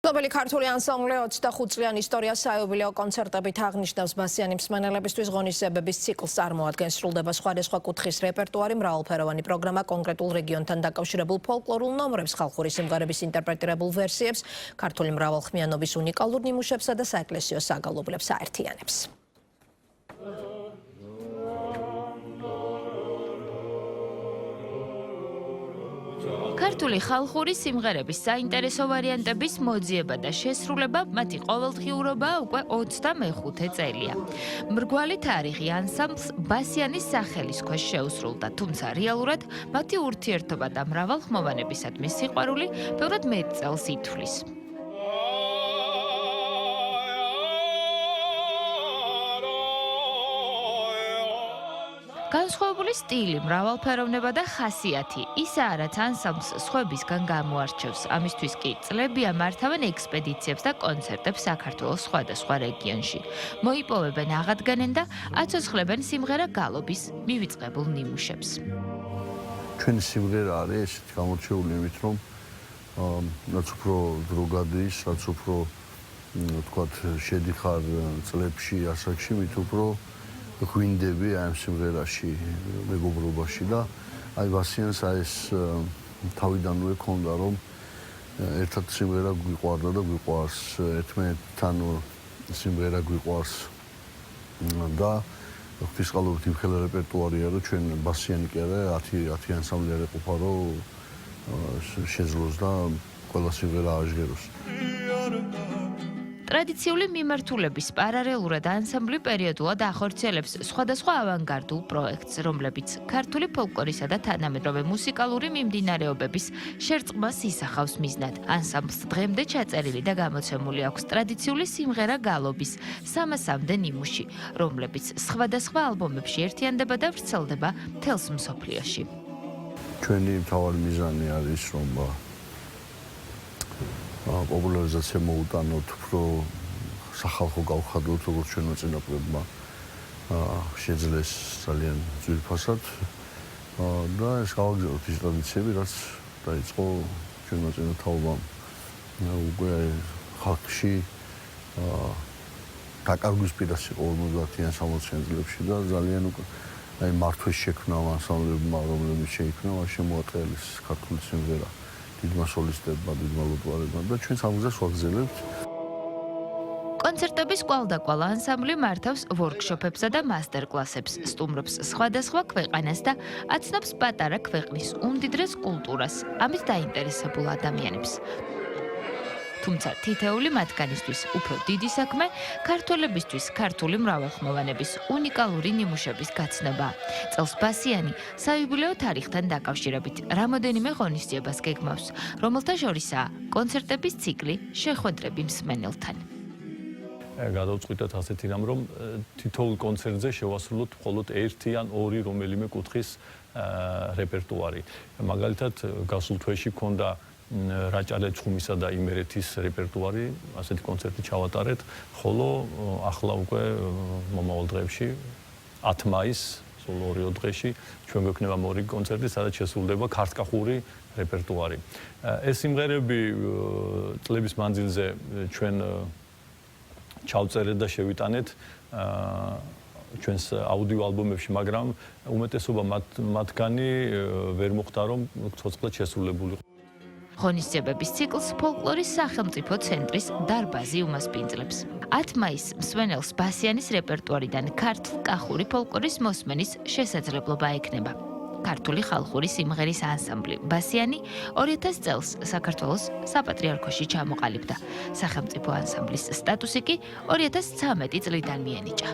ცნობილი ქართული ანსამბლი 25 წლიან ისტორიას საიუბილეო კონცერტებით აღნიშნავს ბასიანი მსმენელებისთვის ღონისძიებების ციკლს წარმოადგენს. სრულდება სხვადასხვა კუთხის რეპერტუარი, მრავალფეროვანი პროგრამა, კონკრეტულ რეგიონთან დაკავშირებულ ფოლკლორულ ნომრებს, ხალხური სიმღერების ინტერპრეტირებულ ვერსიებს, ქართული მრავალხმიანობის უნიკალურ ნიმუშებსა და საეკლესიო საგალობლებს აერთიანებს. ქართული ხალხური სიმღერების საინტერესო ვარიანტების მოძიება და შესრულება მათი ყოველდღიურობა უკვე 25 წელია. მრგვალი თარიღი ანსამბლს ბასიანის სახელის ქვეშ შეუსრულდა, თუმცა რეალურად მათი ურთიერთობა და მრავალხმოვანებისადმი სიყვარული ბევრად მეტ წელს ითვლის. განსხვავებული სტილი, მრავალფეროვნება და ხასიათი ისაა, რაც ანსამბლს სხვებისგან გამოარჩევს. ამისთვის კი წლებია მართავენ ექსპედიციებს და კონცერტებს საქართველოს სხვადასხვა რეგიონში. მოიპოვებენ, აღადგენენ და აცოცხლებენ სიმღერა გალობის მივიწყებულ ნიმუშებს. ჩვენი სიმღერა არის ესეთი გამორჩეული იმით, რომ რაც უფრო დრო გადის, რაც უფრო თქვათ შედიხარ წლებში, ასაკში, მით უფრო გვინდები ამ სიმღერაში, მეგობრობაში და აი ბასიანს ეს თავიდანვე ქონდა, რომ ერთად სიმღერა გვიყვარდა და გვიყვარს, ერთმანეთთან სიმღერა გვიყვარს და ღვთისყალობით იმ ხელა რეპერტუარია, რომ ჩვენ ბასიანი კი არა, 10 ანსამბლი არ ეყოფა, რომ შეძლოს და ყველა სიმღერა აჟღეროს. ტრადიციული მიმართულების პარალელურად ანსამბლი პერიოდულად ახორციელებს სხვადასხვა ავანგარდულ პროექტს, რომლებიც ქართული ფოლკლორისა და თანამედროვე მუსიკალური მიმდინარეობების შერწყმას ისახავს მიზნად. ანსამბლს დღემდე ჩაწერილი და გამოცემული აქვს ტრადიციული სიმღერა გალობის 300-მდე ნიმუში, რომლებიც სხვადასხვა ალბომებში ერთიანდება და ვრცელდება მთელს მსოფლიოში. ჩვენი მთავარი მიზანი არის, რომ პოპულარიზაცია მოუტანოთ, უფრო სახალხო გავხადოთ, როგორც ჩვენმა წინაპრებმა შეძლეს ძალიან ძვირფასად და ეს გავაგზავნოთ ის ტრადიციები, რაც დაიწყო ჩვენმა წინათაობამ უკვე ხალხში დაკარგვის პირას იყო 50-იან 60-იან წლებში და ძალიან უკვე აი მართვის შექმნა ანსამბლებმა, რომლებიც შეიქმნა, მას შემოაყენეს ქართული სიმღერა. დიდმა სოლისტებმა, დიდმა ლუტვარებმა და ჩვენ სამგზას ვაგზელებთ. კონცერტების კვალდაკვალ ანსამბლი მართავს ვორქშოპებსა და მასტერკლასებს, სტუმრობს სხვადასხვა ქვეყანას და აცნობს პატარა ქვეყნის უმდიდრეს კულტურას, ამით დაინტერესებულ ადამიანებს. თუმცა თითეული მათგანისთვის უფრო დიდი საქმე ქართველებისთვის ქართული მრავალხმოვანების უნიკალური ნიმუშების გაცნობა. წელს ბასიანი საიუბილეო თარიღთან დაკავშირებით რამოდენიმე ღონისძიებას გეგმავს, რომელთა შორისაა კონცერტების ციკლი შეხვედრები მსმენელთან. გადავწყვიტეთ ასეთი რამ, რომ თითოეულ კონცერტზე შევასრულოთ მხოლოდ ერთი ან ორი რომელიმე კუთხის რეპერტუარი. მაგალითად, გასულ თვეში ქონდა რაჭა ცხუმისა და იმერეთის რეპერტუარი, ასეთი კონცერტი ჩავატარეთ, ხოლო ახლა უკვე მომავალ დღეებში 10 მაისს, სულ 2 დღეში ჩვენ გვექნება მორი კონცერტი, სადაც შესრულდება ქართკახური რეპერტუარი. ეს სიმღერები წლების მანძილზე ჩვენ ჩავწერეთ და შევიტანეთ ჩვენს აუდიო ალბომებში, მაგრამ უმეტესობა მათგანი ვერ მოხდა, რომ ცოცხლად შესრულებულიყო. ღონისძიებების ციკლს ფოლკლორის სახელმწიფო ცენტრის დარბაზი უმასპინძლებს. 10 მაისს მსმენელს ბასიანის რეპერტუარიდან ქართლ-კახური ფოლკლორის მოსმენის შესაძლებლობა ექნება. ქართული ხალხური სიმღერის ანსამბლი ბასიანი 2000 წელს საქართველოს საპატრიარქოში ჩამოყალიბდა. სახელმწიფო ანსამბლის სტატუსი კი 2013 წლიდან მიენიჭა.